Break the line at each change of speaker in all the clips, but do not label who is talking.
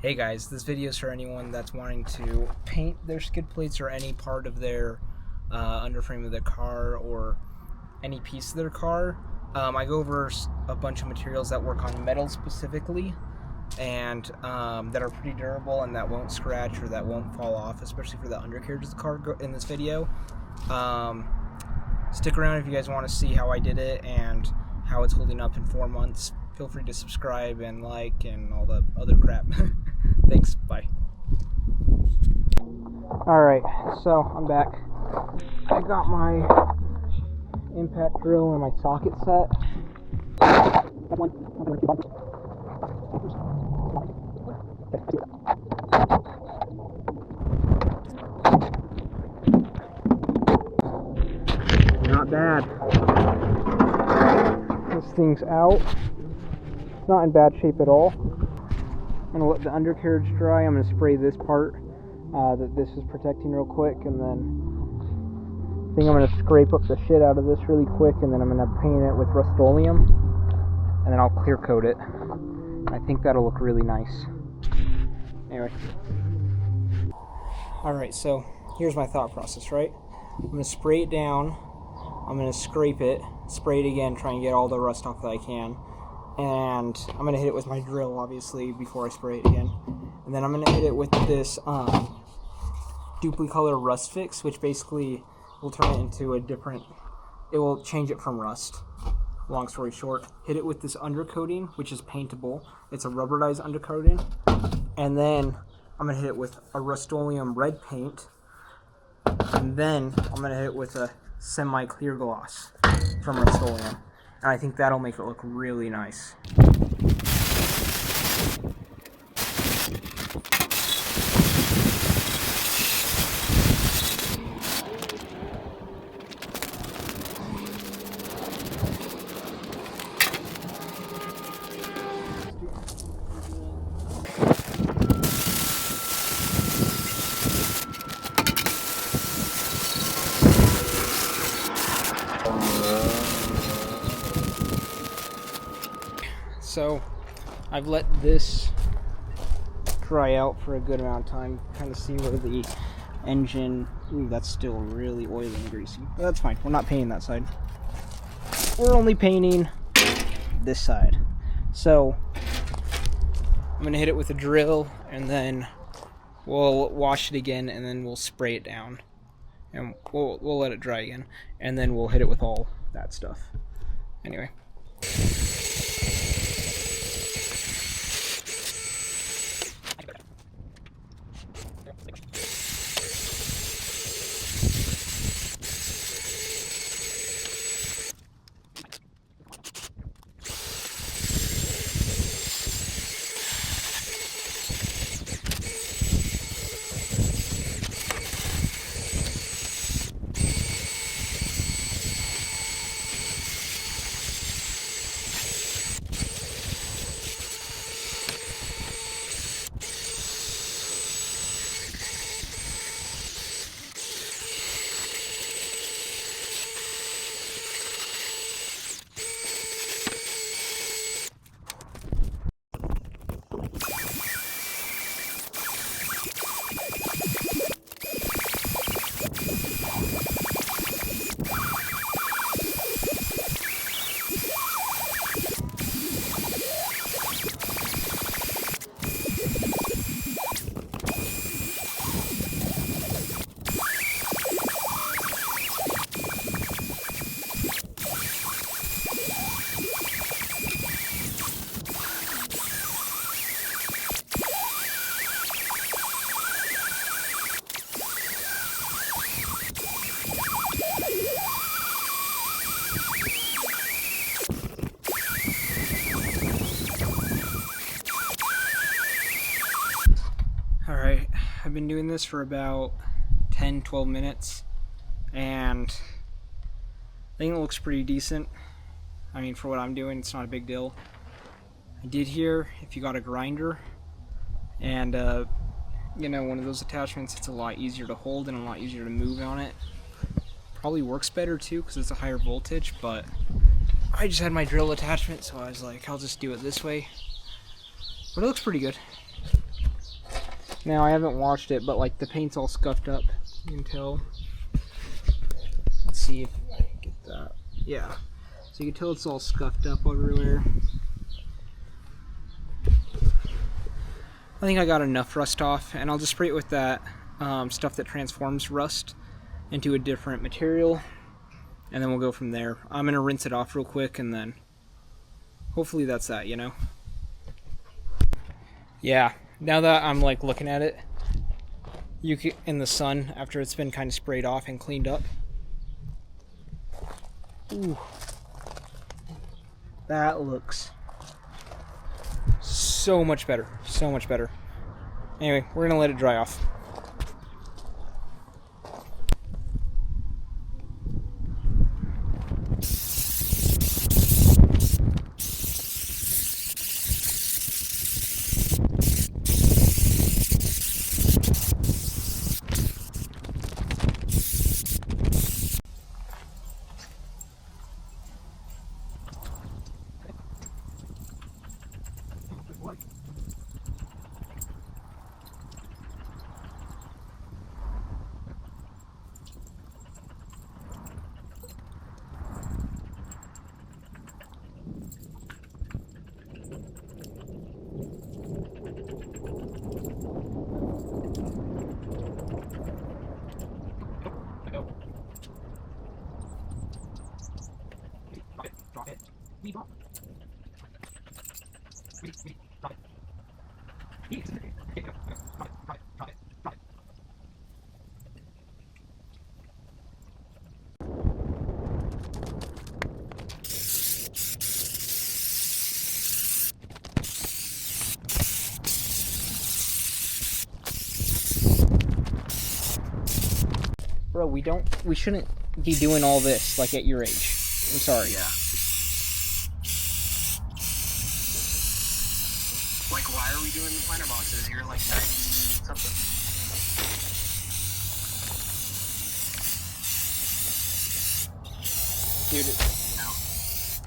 Hey guys, this video is for anyone that's wanting to paint their skid plates or any part of their underframe of their car or any piece of their car. I go over a bunch of materials that work on metal specifically and that are pretty durable and that won't scratch or that won't fall off, especially for the undercarriage of the car in this video. Stick around if you guys want to see how I did it and how it's holding up in 4 months. Feel free to subscribe and like and all the other crap. Thanks, bye. Alright, so I'm back. I got my impact drill and my socket set. Not bad. This thing's out. It's not in bad shape at all. I'm going to let the undercarriage dry. I'm going to spray this part that this is protecting real quick, and then I think I'm going to scrape up the shit out of this really quick, and then I'm going to paint it with Rust-Oleum, and then I'll clear coat it. I think that'll look really nice. Anyway. Alright, so here's my thought process, right? I'm going to spray it down, I'm going to scrape it, spray it again, try and get all the rust off that I can. And I'm going to hit it with my drill, obviously, before I spray it again. And then I'm going to hit it with this Duplicolor Rust Fix, which basically will turn it into a different, it will change it from rust. Long story short, hit it with this undercoating, which is paintable. It's a rubberized undercoating. And then I'm going to hit it with a Rust-Oleum red paint. And then I'm going to hit it with a semi-clear gloss from Rust-Oleum. And I think that'll make it look really nice. So I've let this dry out for a good amount of time, kind of see where the engine, ooh, that's still really oily and greasy, but that's fine. We're not painting that side. We're only painting this side. So I'm gonna hit it with a drill and then we'll wash it again and then we'll spray it down and we'll let it dry again and then we'll hit it with all that stuff. Anyway. Alright, I've been doing this for about 10-12 minutes and I think it looks pretty decent. I mean, for what I'm doing, it's not a big deal. I did hear if you got a grinder and you know, one of those attachments, it's a lot easier to hold and a lot easier to move on it. Probably works better too because it's a higher voltage, but I just had my drill attachment, so I was like, I'll just do it this way. But it looks pretty good. Now I haven't washed it, but like the paint's all scuffed up. You can tell. Let's see if I can get that. Yeah. So you can tell it's all scuffed up everywhere. I think I got enough rust off, and I'll just spray it with that stuff that transforms rust into a different material, and then we'll go from there. I'm gonna rinse it off real quick, and then hopefully that's that, you know? Yeah, now that I'm like looking at it, you can, in the sun after it's been kind of sprayed off and cleaned up. Ooh, that looks so much better, so much better. Anyway, we're gonna let it dry off. Bro, we shouldn't be doing all this, like, at your age. I'm sorry.
Yeah. Like, why are we doing the planter boxes? You're like 90 something.
Dude,
You know?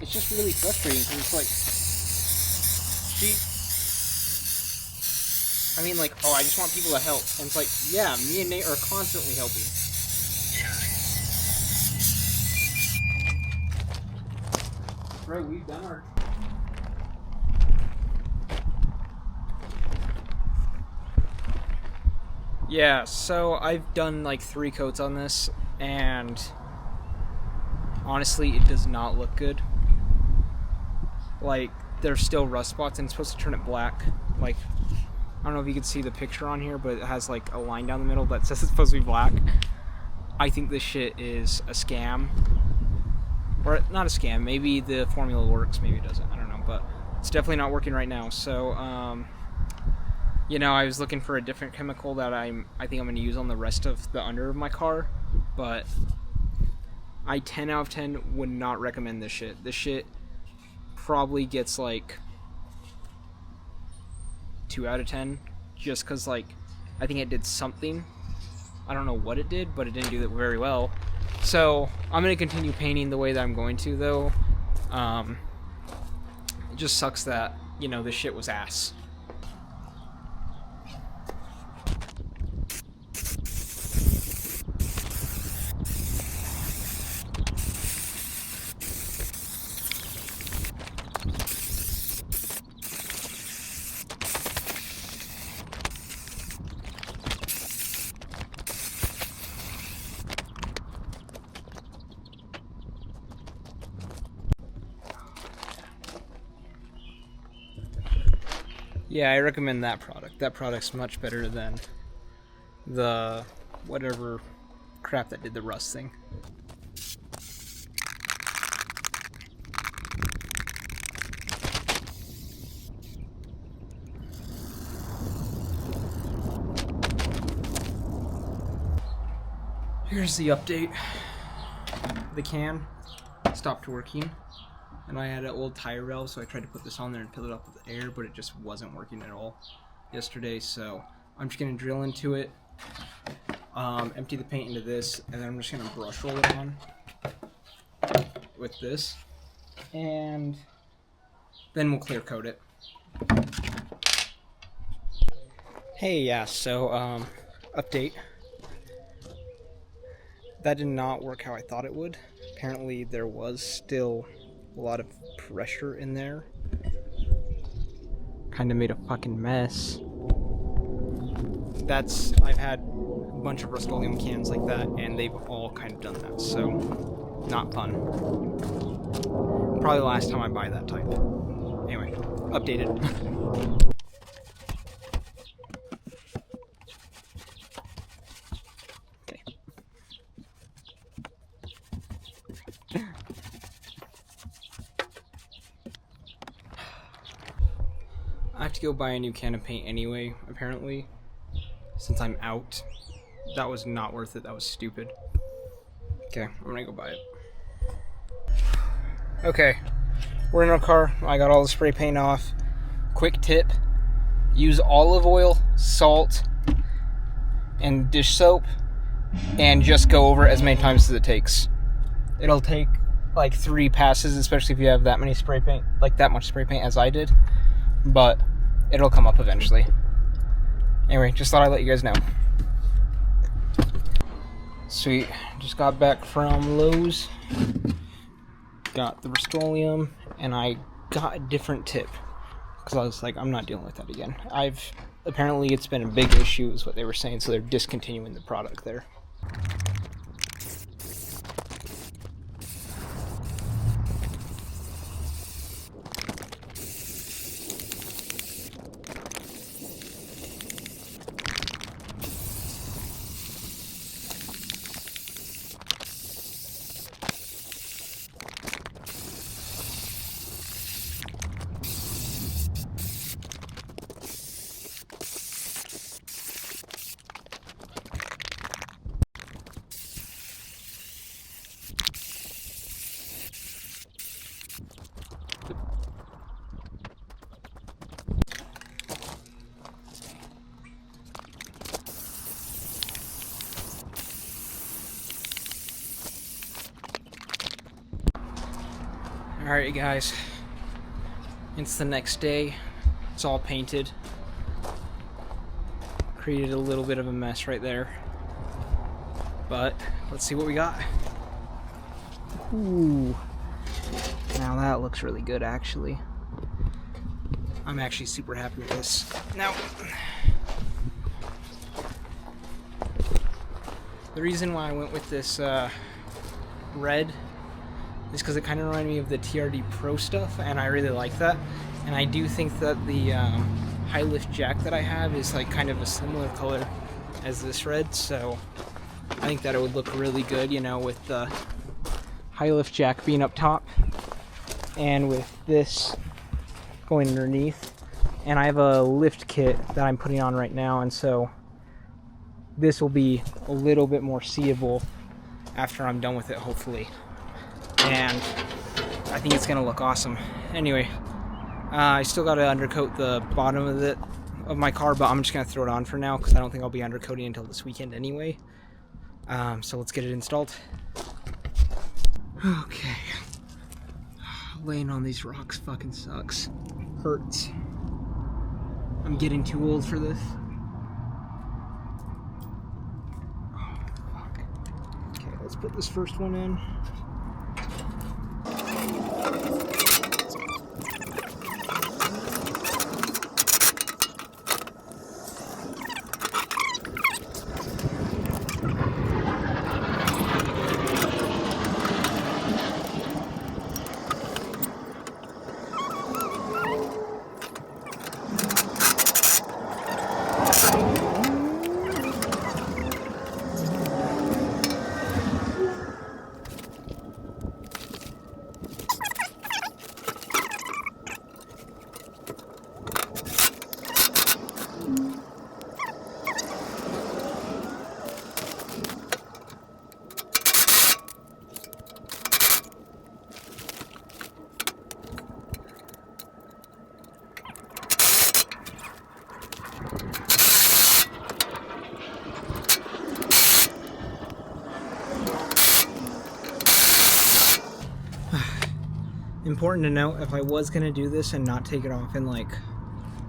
it's just really frustrating, because it's like, I mean, like, oh, I just want people to help. And it's like, yeah, me and Nate are constantly helping. Bro, we've done our... Yeah, so I've done like 3 coats on this, and honestly, it does not look good. Like, there's still rust spots, and it's supposed to turn it black. Like, I don't know if you can see the picture on here, but it has like a line down the middle that says it's supposed to be black. I think this shit is a scam. Or not a scam, maybe the formula works, maybe it doesn't, I don't know, but it's definitely not working right now. So, you know, I was looking for a different chemical that I think I'm going to use on the rest of the under of my car, but I 10 out of 10 would not recommend this shit. This shit probably gets like 2 out of 10, just because, like, I think it did something. I don't know what it did, but it didn't do that very well. So I'm going to continue painting the way that I'm going to, though. It just sucks that, you know, this shit was ass. Yeah, I recommend that product. That product's much better than the whatever crap that did the rust thing. Here's the update. The can stopped working, and I had an old tire valve, so I tried to put this on there and fill it up with air, but it just wasn't working at all yesterday. So I'm just gonna drill into it, empty the paint into this, and then I'm just gonna brush roll it on with this, and then we'll clear coat it. Hey, yeah, so, update. That did not work how I thought it would. Apparently there was still a lot of pressure in there. Kinda made a fucking mess. I've had a bunch of Rust-Oleum cans like that, and they've all kind of done that, so not fun. Probably the last time I buy that type. Anyway, updated. Okay. I have to go buy a new can of paint anyway, apparently, since I'm out. That was not worth it, that was stupid. Okay, I'm gonna go buy it. Okay, we're in our car. I got all the spray paint off. Quick tip, use olive oil, salt, and dish soap, and just go over it as many times as it takes. It'll take like 3 passes, especially if you have that many spray paint, like that much spray paint as I did, but it'll come up eventually. Anyway, just thought I'd let you guys know. Sweet, just got back from Lowe's. Got the Rust-Oleum, and I got a different tip because I was like, I'm not dealing with that again. Apparently it's been a big issue is what they were saying, so they're discontinuing the product there. Alright guys, it's the next day. It's all painted. Created a little bit of a mess right there. But let's see what we got. Ooh. Now that looks really good actually. I'm actually super happy with this. Now, the reason why I went with this red is because it kind of reminded me of the TRD Pro stuff, and I really like that. And I do think that the high lift jack that I have is like kind of a similar color as this red, so I think that it would look really good, you know, with the high lift jack being up top and with this going underneath. And I have a lift kit that I'm putting on right now, and so this will be a little bit more seeable after I'm done with it, hopefully. And I think it's gonna look awesome. Anyway, I still gotta undercoat the bottom of my car, but I'm just gonna throw it on for now because I don't think I'll be undercoating until this weekend anyway. So let's get it installed. Okay. Laying on these rocks fucking sucks. Hurts. I'm getting too old for this. Oh, fuck. Okay, let's put this first one in. Important to note, if I was going to do this and not take it off in like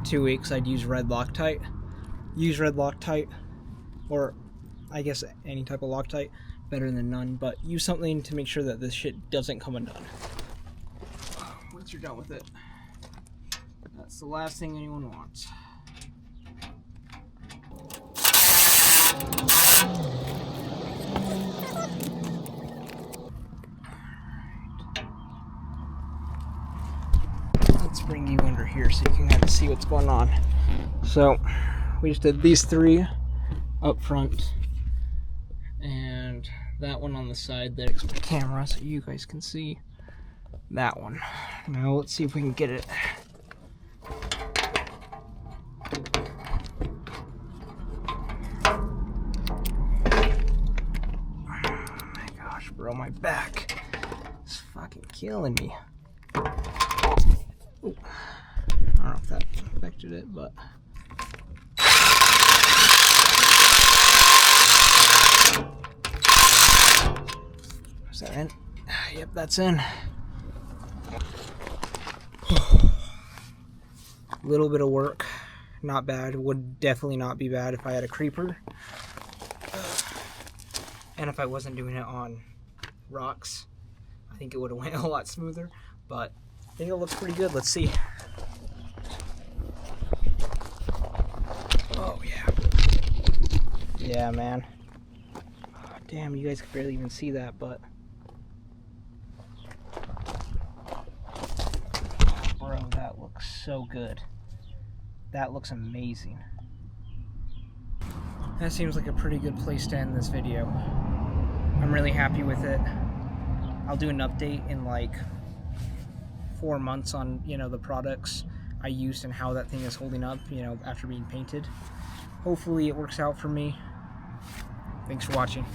2 weeks, I'd use red Loctite. use red Loctite, or I guess any type of Loctite, better than none, but use something to make sure that this shit doesn't come undone. Once you're done with it, that's the last thing anyone wants. Let's bring you under here so you can kind of see what's going on. So we just did these 3 up front and that one on the side. There's my camera so you guys can see that one. Now let's see if we can get it. Oh my gosh, bro, my back is fucking killing me. Ooh. I don't know if that affected it, but is that in? Yep, that's in. Little bit of work, not bad. Would definitely not be bad if I had a creeper, and if I wasn't doing it on rocks. I think it would have went a lot smoother, but I think it looks pretty good. Let's see. Oh yeah, yeah, man. Oh, damn, you guys could barely even see that, but bro, that looks so good. That looks amazing. That seems like a pretty good place to end this video. I'm really happy with it. I'll do an update in like 4 months on, you know, the products I used and how that thing is holding up, you know, after being painted. Hopefully it works out for me. Thanks for watching.